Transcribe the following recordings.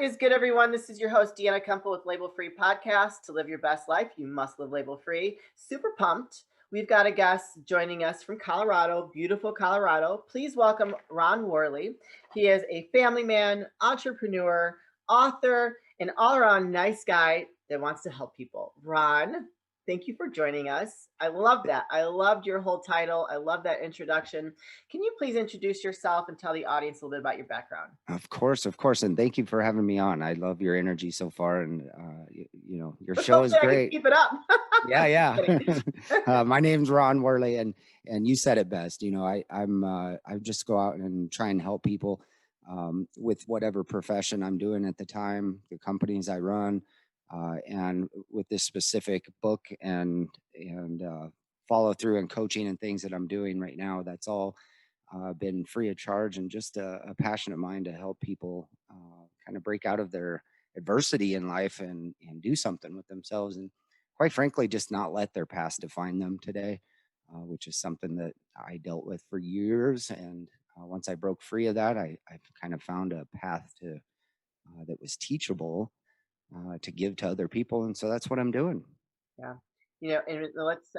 is good, everyone? This is your host, Deanna Kumpel with Label Free Podcast. To live your best life, you must live label free. Super pumped. We've got a guest joining us from Colorado, beautiful Colorado. Please welcome Ron Worley. He is a family man, entrepreneur, author, and all around nice guy that wants to help people. Ron, thank you for joining us. I love that. I loved your whole title. I love that introduction. Can you please introduce yourself and tell the audience a little bit about your background? Of course, and thank you for having me on. I love your energy so far, and your show is Hopefully I can great. keep it up. Yeah, Just yeah. kidding. My name's Ron Worley, and you said it best. I just go out and try and help people with whatever profession I'm doing at the time, the companies I run, and with this specific book and follow through and coaching and things that I'm doing right now. That's all been free of charge and just a passion of mine to help people kind of break out of their adversity in life and do something with themselves and quite frankly just not let their past define them today, which is something that I dealt with for years. And once I broke free of that, I kind of found a path to that was teachable to give to other people, and so that's what I'm doing. Yeah. And let's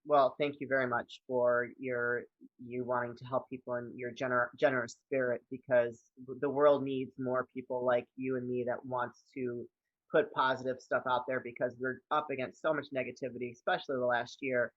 well, thank you very much for you wanting to help people and your generous spirit because the world needs more people like you and me that wants to put positive stuff out there because we're up against so much negativity, especially the last year.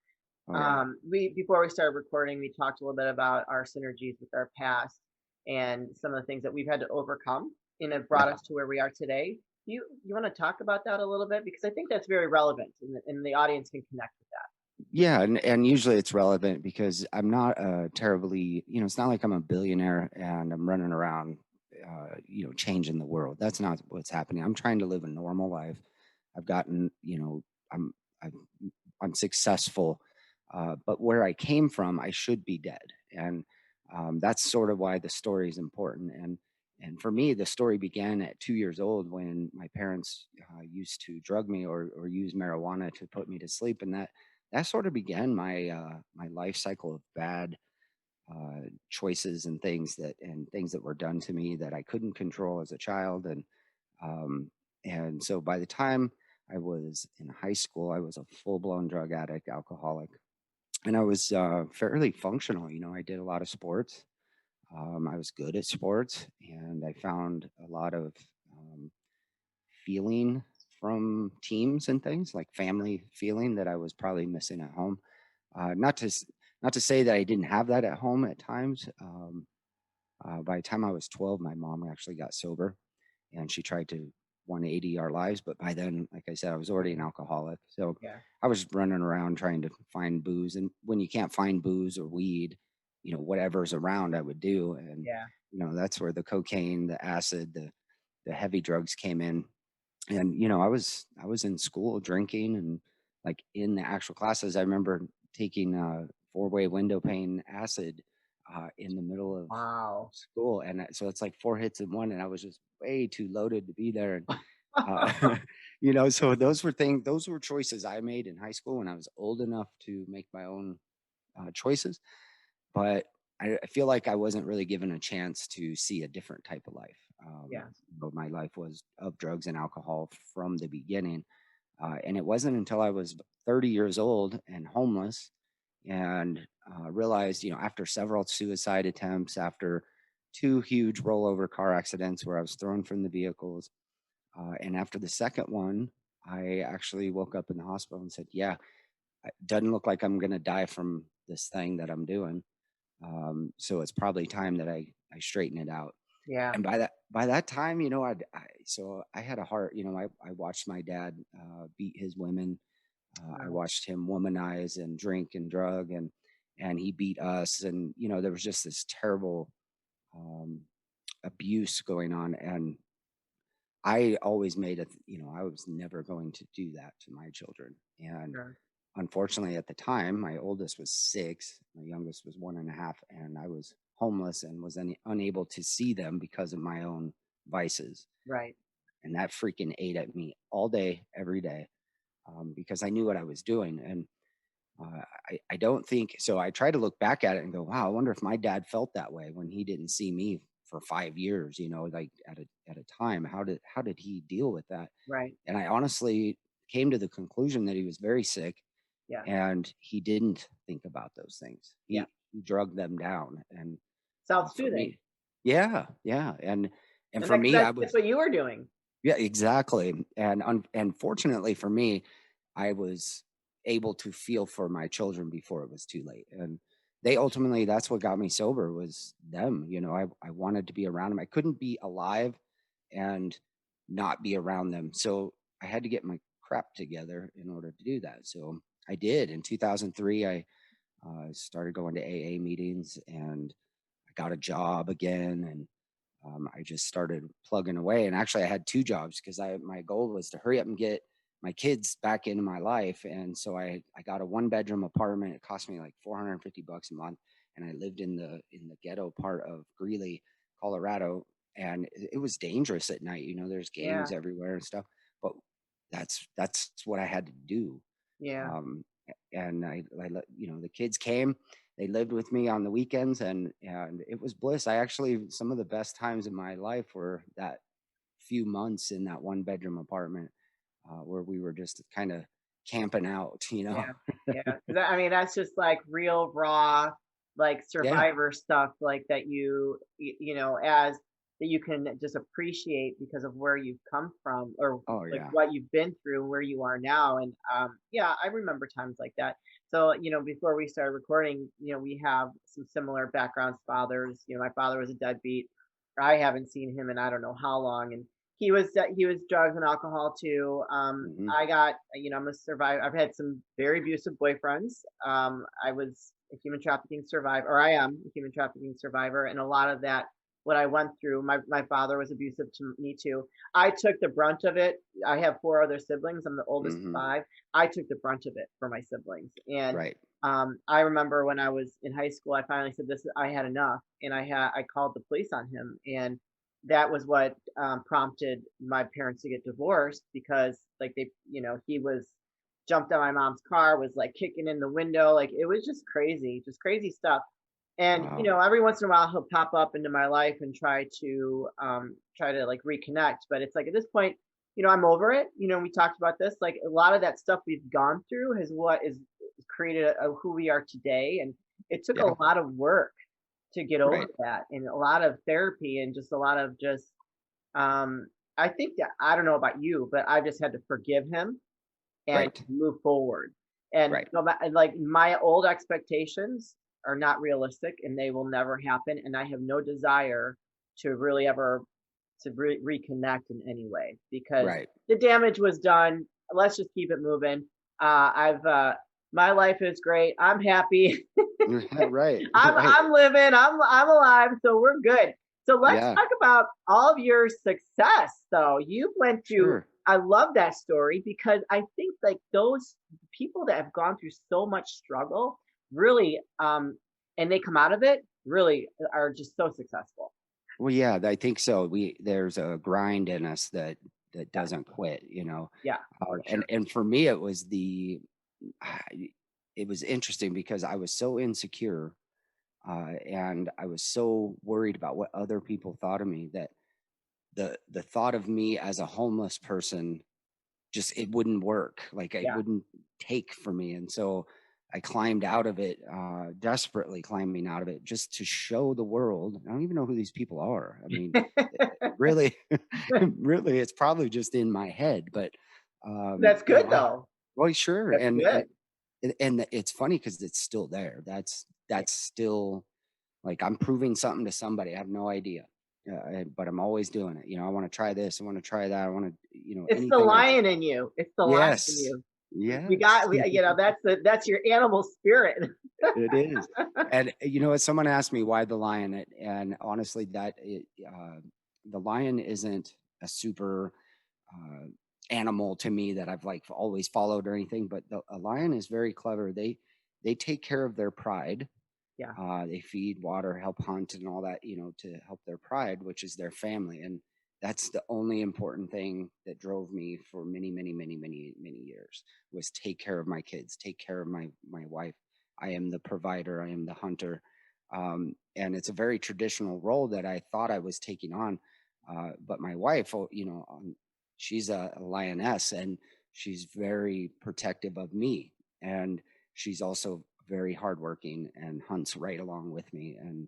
Oh yeah. We before we started recording, we talked a little bit about our synergies with our past and some of the things that we've had to overcome and have brought Yeah. us to where we are today. You want to talk about that a little bit because I think that's very relevant and the audience can connect with that. Yeah, and usually it's relevant because I'm not terribly, it's not like I'm a billionaire and I'm running around, changing the world. That's not what's happening. I'm trying to live a normal life. I've gotten, I'm, I'm, I'm successful, but where I came from, I should be dead, and that's sort of why the story is important. And for me, the story began at 2 years old when my parents used to drug me or use marijuana to put me to sleep, and that sort of began my life cycle of bad choices and things that were done to me that I couldn't control as a child. Um, and so by the time I was in high school, I was a full blown drug addict, alcoholic, and I was fairly functional. I did a lot of sports. I was good at sports, and I found a lot of um, feeling from teams and things like family feeling that I was probably missing at home. Not to say that I didn't have that at home at times. By the time I was 12, my mom actually got sober, and she tried to 180 our lives. But by then, like I said, I was already an alcoholic. So Yeah. I was running around trying to find booze. And when you can't find booze or weed, whatever's around, I would do. And, Yeah. that's where the cocaine, the acid, the heavy drugs came in. And, I was in school drinking and like in the actual classes. I remember taking four-way window pane acid in the middle of Wow. school, and so it's like four hits in one, and I was just way too loaded to be there. And so those were choices I made in high school when I was old enough to make my own choices. But I feel like I wasn't really given a chance to see a different type of life. Yeah. But my life was of drugs and alcohol from the beginning. And it wasn't until I was 30 years old and homeless and realized, after several suicide attempts, after two huge rollover car accidents where I was thrown from the vehicles, and after the second one, I actually woke up in the hospital and said, yeah, it doesn't look like I'm going to die from this thing that I'm doing. So it's probably time that I straighten it out. Yeah. And by that time, so I had a heart. I watched my dad beat his women. I Wow. watched him womanize and drink and drug, and he beat us. And there was just this terrible um, abuse going on. And I always I was never going to do that to my children. And Sure. unfortunately, at the time, my oldest was 6, my youngest was 1.5, and I was homeless and was unable to see them because of my own vices. Right. And that freaking ate at me all day, every day, because I knew what I was doing. And I don't think so. I try to look back at it and go, wow, I wonder if my dad felt that way when he didn't see me for 5 years, like at a time. How did he deal with that? Right. And I honestly came to the conclusion that he was very sick Yeah. and he didn't think about those things. Yeah. He drugged them down. And for Self-soothing. me, yeah, yeah. And And for that, 'cause me, I that's was, what you were doing. yeah, exactly. And fortunately for me, I was able to feel for my children before it was too late. And they ultimately, that's what got me sober, was them. I wanted to be around them. I couldn't be alive and not be around them. So I had to get my crap together in order to do that. So I did. In 2003, I started going to AA meetings, and I got a job again. And I just started plugging away. And actually, I had two jobs because my goal was to hurry up and get my kids back into my life. And so I got a 1-bedroom apartment. It cost me like $450 a month, and I lived in the ghetto part of Greeley, Colorado. And it was dangerous at night. There's Yeah. gangs everywhere and stuff. But that's what I had to do. Yeah. Um, and the kids came, they lived with me on the weekends, and it was bliss. Some of the best times in my life were that few months in that 1-bedroom apartment, where we were just kind of camping out. Yeah, yeah. 'Cause I mean, that's just like real raw, like Yeah. survivor stuff, like that as that you can just appreciate because of where you've come from, or Oh like yeah. what you've been through and where you are now. And yeah, I remember times like that. So, before we started recording, we have some similar backgrounds, fathers. My father was a deadbeat. I haven't seen him in I don't know how long, and he was drugs and alcohol too. Hmm. I got, I'm a survivor. I've had some very abusive boyfriends. I was a human trafficking survivor, or I am a human trafficking survivor, and a lot of that, what I went through, my father was abusive to me too. I took the brunt of it. I have four other siblings. I'm the oldest of Hmm. five. I took the brunt of it for my siblings, and Right. I remember when I was in high school, I finally said this. I had enough, and I called the police on him, and that was what prompted my parents to get divorced, because like he was jumped on my mom's car, was like kicking in the window, like it was just crazy stuff. And Wow. every once in a while he'll pop up into my life and try to like reconnect, but it's like at this point, I'm over it. We talked about this, like a lot of that stuff we've gone through has what is created who we are today, and it took a Yeah. lot of work to get over Right. that, and a lot of therapy, and just a lot of just um I think that, I don't know about you, but I just had to forgive him and Right. move forward. And Right. no like my old expectations are not realistic, and they will never happen, and I have no desire to really ever to reconnect in any way, because Right. the damage was done. Let's just keep it moving. I've My life is great. I'm happy. Right. I'm Right. I'm living. I'm alive, so we're good. So let's Yeah. talk about all of your success though. You went through Sure. I love that story, because I think like those people that have gone through so much struggle really and they come out of it really are just so successful. Well, yeah, I think so. There's a grind in us that Yeah. doesn't quit. Yeah, for And sure. and for me, I- it was interesting because I was so insecure, and I was so worried about what other people thought of me, that the thought of me as a homeless person, just it wouldn't work. Like it Yeah. wouldn't take for me. And so I climbed out of it, desperately climbing out of it, just to show the world. I don't even know who these people are. I mean, really, really, it's probably just in my head. But That's you know, good though. well, sure. That's good. And it's funny because it's still there. Yeah. That's still, like, I'm proving something to somebody. I have no idea. But I'm always doing it. I want to try this. I want to try that. I want to, It's the anything I can. lion in you. It's the lion in Yes. you. Yes. That's your animal spirit. It is. And someone asked me why the lion, and honestly, the lion isn't a super uh, animal to me that I've like always followed or anything, but a lion is very clever. They take care of their pride. Yeah. They feed, water, help hunt, and all that, to help their pride, which is their family. And that's the only important thing that drove me for many, many, many, many, many years, was take care of my kids, take care of my wife. I am the provider. I am the hunter. And it's a very traditional role that I thought I was taking on. But my wife, she's a lioness, and she's very protective of me. And she's also very hardworking and hunts right along with me. And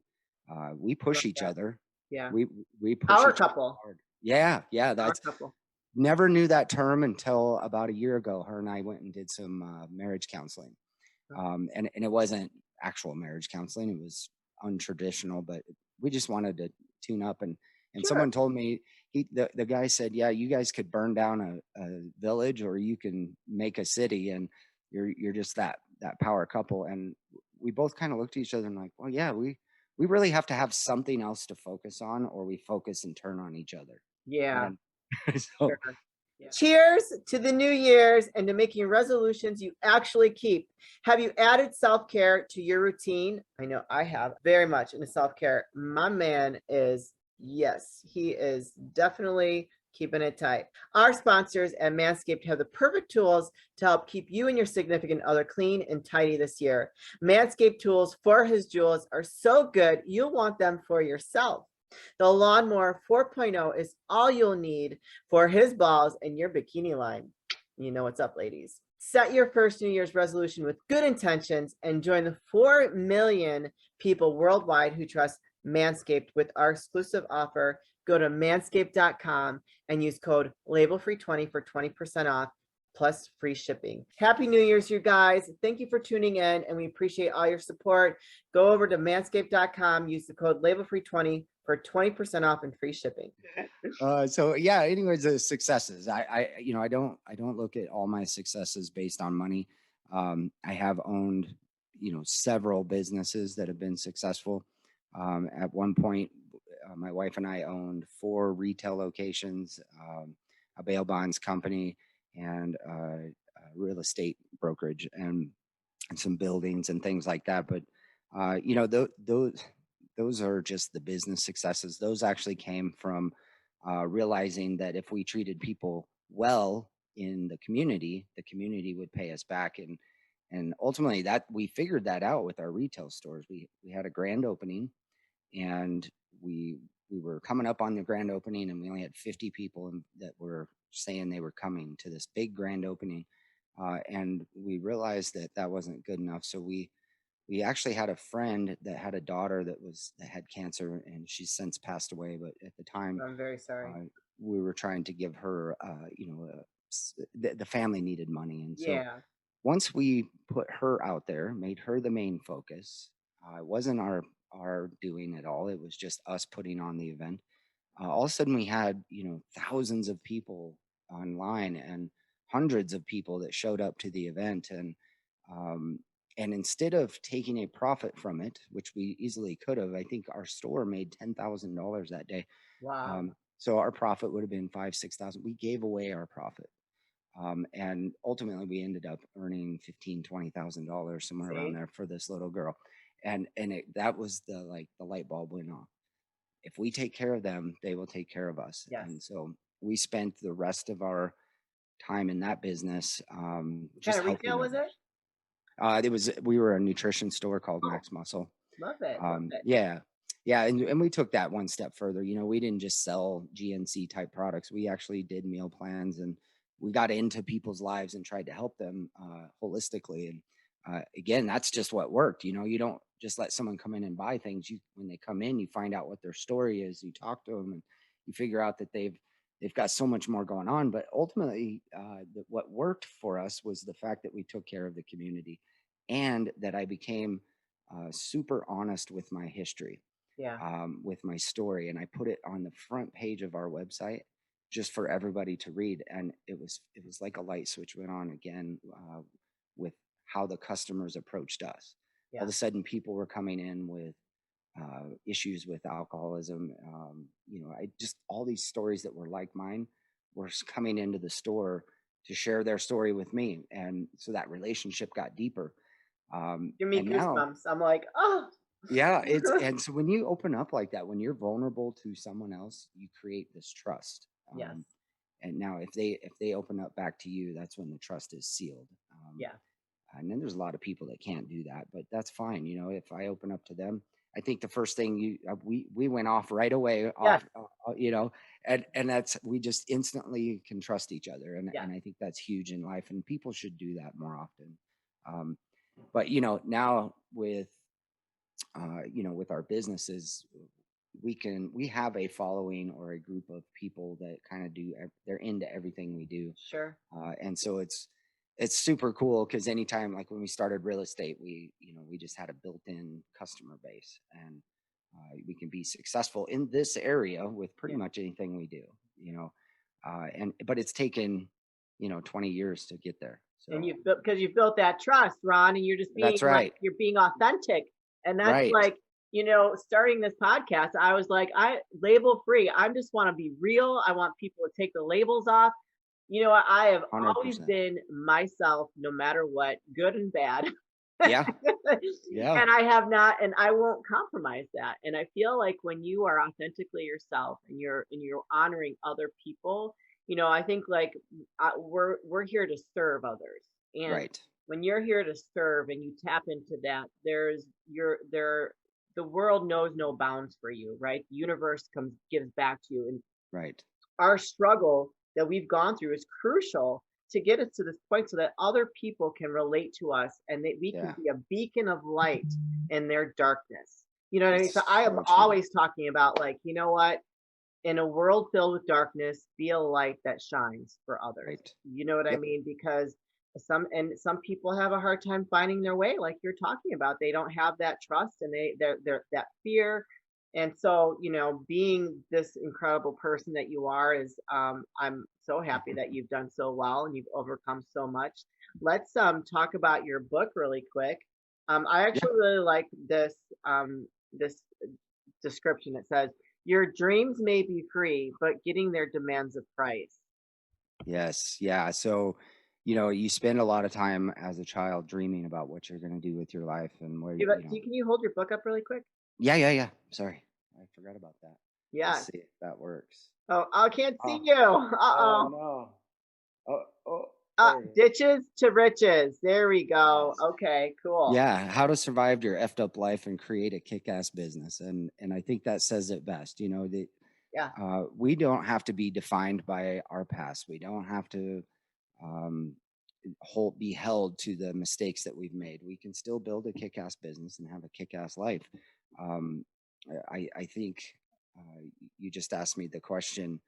we I love push each that. other. Yeah. We we push Power each other couple. hard. Yeah, yeah. Power That's couple. never knew that term until about a year ago. Her and I went and did some marriage counseling, and it wasn't actual marriage counseling. It was untraditional, but we just wanted to tune up. And Sure. someone told me, the guy said, yeah, you guys could burn down a village, or you can make a city, and you're just that power couple. And we both kind of looked at each other and like, well, yeah, we really have to have something else to focus on, or we focus and turn on each other. Yeah. And so Sure. Yeah. Cheers to the new year's and to making resolutions you actually keep. Have you added self care to your routine? I know I have very much into self care. My man is, yes, he is definitely keeping it tight. Our sponsors at Manscaped have the perfect tools to help keep you and your significant other clean and tidy this year. Manscaped tools for his jewels are so good, you'll want them for yourself. The Lawnmower 4.0 is all you'll need for his balls and your bikini line. You know what's up, ladies. Set your first New Year's resolution with good intentions and join the 4 million people worldwide who trust Manscaped with our exclusive offer. Go to manscaped.com and use code labelfree20 for 20% off plus free shipping. Happy New Year's, you guys. Thank you for tuning in, and we appreciate all your support. Go over to manscaped.com, use the code labelfree20 for 20% off and free shipping. so yeah, anyways, the successes. I don't look at all my successes based on money. I have owned, several businesses that have been successful. At one point, my wife and I owned 4 retail locations, a bail bonds company, and a real estate brokerage, and some buildings and things like that. But those are just the business successes. Those actually came from realizing that if we treated people well in the community would pay us back. And ultimately, that we figured that out with our retail stores. We had a grand opening, and we were coming up on the grand opening, and we only had 50 people that were saying they were coming to this big grand opening. And we realized that that wasn't good enough. So we actually had a friend that had a daughter that had cancer, and she's since passed away. But at the time, I'm very sorry. we were trying to give her, the family needed money. And so Yeah. once we put her out there, made her the main focus, it wasn't our doing at all. It was just us putting on the event. All of a sudden, we had thousands of people online, and hundreds of people that showed up to the event. Um, and instead of taking a profit from it, which we easily could have, I think our store made $10,000 that day. Wow. So our profit would have been 5, 6,000. We gave away our profit. And ultimately we ended up earning $15, $20,000, somewhere around See? there, for this little girl. That was the light bulb went off. If we take care of them, they will take care of us. Yes. And so we spent the rest of our time in that business, What kind just of helping retail was it? others. We were a nutrition store called Oh, Max Muscle. love it. Love it. Yeah. Yeah. And we took that one step further. We didn't just sell GNC type products. We actually did meal plans, and we got into people's lives and tried to help them holistically. And again, that's just what worked. You don't just let someone come in and buy things. When they come in, you find out what their story is. You talk to them, and you figure out that they've got so much more going on. But ultimately, what worked for us was the fact that we took care of the community, and that I became super honest with my history, Yeah. with my story, and I put it on the front page of our website just for everybody to read. And it was like a light switch went on again, with how the customers approached us. All of Yeah. a sudden, people were coming in with issues with alcoholism. I just all these stories that were like mine were coming into the store to share their story with me, and so that relationship got deeper. Give me And now, goosebumps. I'm like, oh. yeah, and so when you open up like that, when you're vulnerable to someone else, you create this trust. Yes. And now, if they open up back to you, that's when the trust is sealed. Yeah. And then there's a lot of people that can't do that, but that's fine. If I open up to them, I think the first thing we went off right away Yes. off, and that's we just instantly can trust each other, Yes. and I think that's huge in life, and people should do that more often. Um, but now with our businesses, we have a following or a group of people that kind of they're into everything we do, Sure. and so it's super cool because anytime, like when we started real estate, we just had a built-in customer base, and we can be successful in this area with pretty Yeah. much anything we do, you know and but it's taken 20 years to get there, And so you've built, because you've built that trust, Ron, and you're just being that's like, right. you're being authentic. And that's Right. like, starting this podcast, I was like, I label free. I just want to be real. I want people to take the labels off. I have always 100%. been myself, no matter what, good and bad. Yeah. Yeah. And I have not, and I won't compromise that. And I feel like when you are authentically yourself and you're honoring other people, I think like we're here to serve others. And Right. when you're here to serve and you tap into that, the world knows no bounds for you, right? The universe comes gives back to you. And Right. our struggle that we've gone through is crucial to get us to this point so that other people can relate to us and that we can Yeah. be a beacon of light in their darkness. You know what I mean? So It's I am so true. always talking about, like, you know what? In a world filled with darkness, be a light that shines for others. Right. You know what I Yep. mean? Because some people have a hard time finding their way, like you're talking about. They don't have that trust, and they're that fear. And so, being this incredible person that you are is, I'm so happy that you've done so well and you've overcome so much. Let's talk about your book really quick. I Yeah. actually really like this description. It says, your dreams may be free, but getting there demands a price. Yes. Yeah. So, you spend a lot of time as a child dreaming about what you're going to do with your life and where, Can you hold your book up really quick? yeah, yeah, yeah. Sorry. I forgot about that. Let's Yeah. see if that works. Oh, I can't see Oh, you. oh Uh-oh. no. Oh, there it is. Ditches to riches. There we go. Yes. Okay, cool. Yeah. How to survive your effed up life and create a kick ass business. And I think that says it best. Yeah. We don't have to be defined by our past. We don't have to um, be held to the mistakes that we've made. We can still build a kick-ass business and have a kick-ass life. Um, I think you just asked me the question,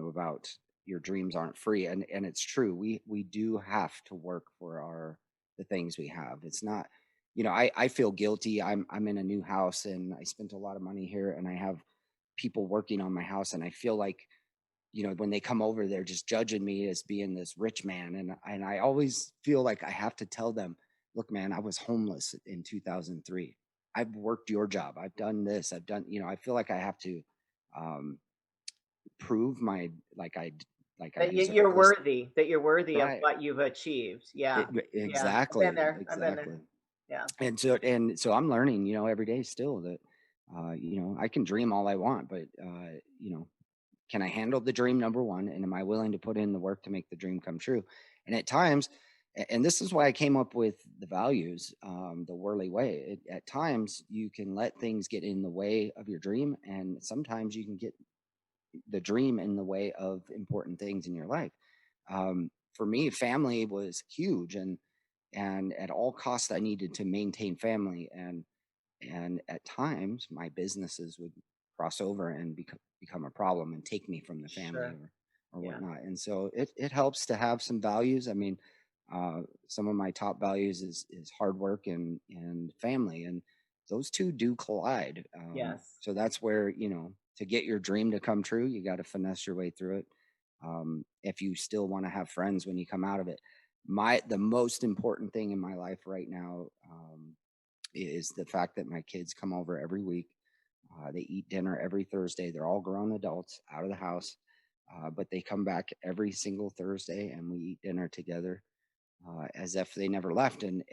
about your dreams aren't free, and it's true. We do have to work for the things we have. It's not, I feel guilty. I'm in a new house and I spent a lot of money here, and I have people working on my house, and I feel like when they come over, they're just judging me as being this rich man. And I always feel like I have to tell them, look, man, I was homeless in 2003. I've worked your job. I've done this. I've done, I feel like I have to um, prove like I That deserve this. that you're worthy of Right. what you've achieved. Yeah. Yeah. I've been Exactly. there. I've been there. Exactly. Yeah. And so I'm learning, every day still that, I can dream all I want, but, can I handle the dream, number one? And am I willing to put in the work to make the dream come true? And at times, and this is why I came up with the values, the Worley Way. At times, you can let things get in the way of your dream, and sometimes you can get the dream in the way of important things in your life. For me, family was huge, and at all costs, I needed to maintain family. And at times, my businesses would cross over and become a problem and take me from the family, Sure. or Yeah. whatnot. And so it helps to have some values. I mean, some of my top values is hard work and family, and those two do collide. Yes. So that's where, to get your dream to come true, you got to finesse your way through it. If you still want to have friends when you come out of it, the most important thing in my life right now, is the fact that my kids come over every week. They eat dinner every Thursday. They're all grown adults out of the house, but they come back every single Thursday and we eat dinner together, as if they never left. And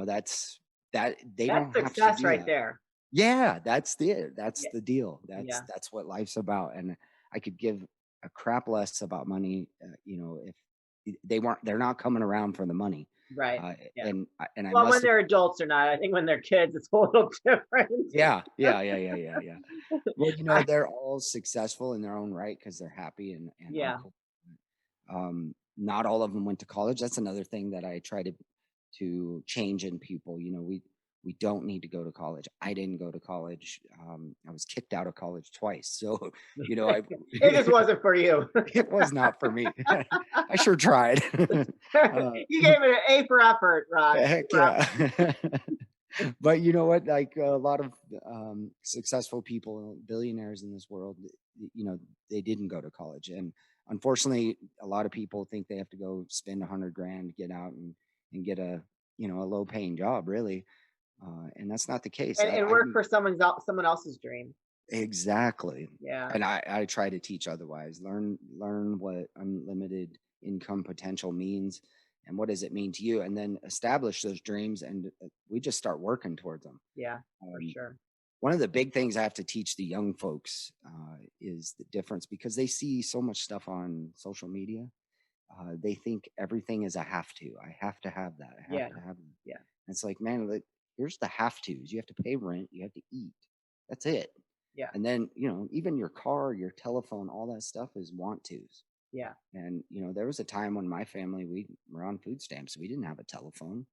that's that they That's don't have to success do right that. there. Yeah, that's Yeah. the deal. That's Yeah. that's what life's about. And I could give a crap less about money, if they're not coming around for the money. Right. Yeah. And I Well, when must have. they're adults or not, I think when they're kids, it's a little different. Yeah, yeah, yeah, yeah, yeah, yeah. Well, they're all successful in their own right because they're happy, and I'm Yeah. cool. Not all of them went to college. That's another thing that I try to change in people. We don't need to go to college. I didn't go to college. I was kicked out of college twice. So, I It just wasn't for you. it was not for me. I sure tried. uh, You gave it an A for effort, Ron. A heck for yeah. effort. But you know what? Like a lot of successful people, billionaires in this world, they didn't go to college, and unfortunately, a lot of people think they have to go spend 100 grand to get out and get a low paying job, really, and that's not the case. And work for someone else's dream. Exactly, Yeah. and I try to teach otherwise. Learn what unlimited income potential means, and what does it mean to you, and then establish those dreams, and we just start working towards them. Yeah, for Um, sure. One of the big things I have to teach the young folks is the difference because they see so much stuff on social media. They think everything is a have to. I have to have that. I have Yeah. to have that. Yeah. And it's like, man, like, here's the have tos. You have to pay rent. You have to eat. That's it. Yeah. And then, even your car, your telephone, all that stuff is want tos. Yeah. And, there was a time when my family, we were on food stamps. We didn't have a telephone.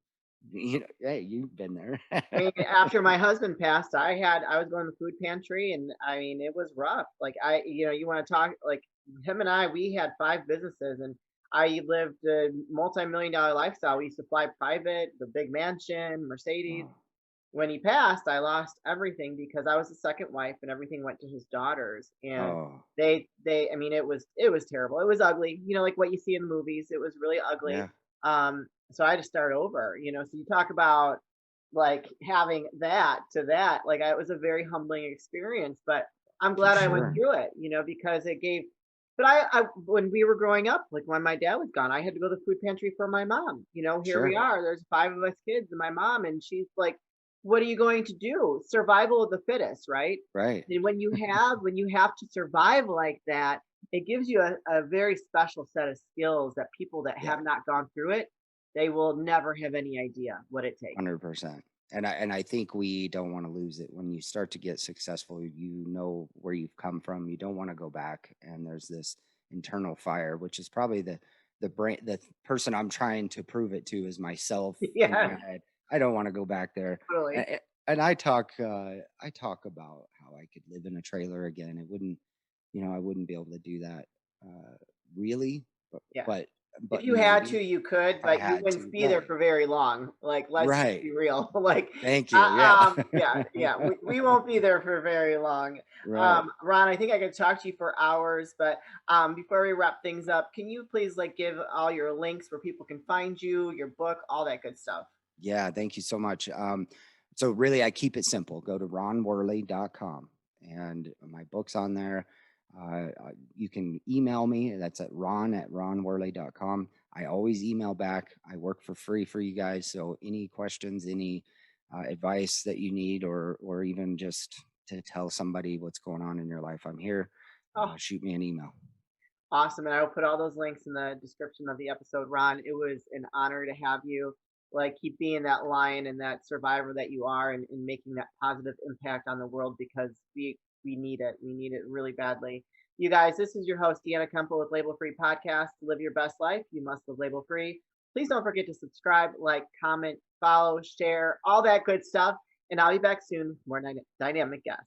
Hey, you've been there. I mean, after my husband passed, I was going to the food pantry, and I mean, it was rough. Like you want to talk like him and I, we had 5 businesses, and I lived a multi-million-dollar lifestyle. We used to fly private, the big mansion, Mercedes. Oh, When he passed, I lost everything because I was the second wife, and everything went to his daughters. And oh, I mean, it was terrible. It was ugly, like what you see in the movies. It was really ugly. yeah, So I had to start over. So you talk about like having that to that, like it was a very humbling experience, but I'm for glad I went sure. through it, because it gave. But when we were growing up, like when my dad was gone, I had to go to the food pantry for my mom. Here we Sure. are. There's 5 of us kids and my mom, and she's like, "What are you going to do? Survival of the fittest, right?" Right. And when you have to survive like that, it gives you a very special set of skills that people that Yeah. have not gone through it, they will never have any idea what it takes. 100%. And I think we don't want to lose it. When you start to get successful, you know where you've come from. You don't want to go back. And there's this internal fire, which is probably the person I'm trying to prove it to is myself in my Yeah, head. I don't want to go back there. totally. And I talk about how I could live in a trailer again. I wouldn't be able to do that really, but Yeah. but If but you had maybe to, you could, if I but you had wouldn't to. be there Right. for very long. Like, let's just Right. be real. Like, Thank you. Yeah. yeah, yeah, we won't be there for very long. Right. Ron, I think I could talk to you for hours, but before we wrap things up, can you please like give all your links where people can find you, your book, all that good stuff? Yeah. Thank you so much. So really, I keep it simple. Go to ronworley.com and my book's on there. You can email me. That's at ron@ronworley.com. I always email back. I work for free for you guys. So any questions, any advice that you need, or even just to tell somebody what's going on in your life, I'm here. Oh, Shoot me an email. awesome. And I will put all those links in the description of the episode. Ron, it was an honor to have you. Like, keep being that lion and that survivor that you are, and making that positive impact on the world, because we need it. We need it really badly. You guys, this is your host, Deanna Kemple with Label Free Podcast. To live your best life, you must live label free. Please don't forget to subscribe, like, comment, follow, share, all that good stuff. And I'll be back soon with more dynamic guests.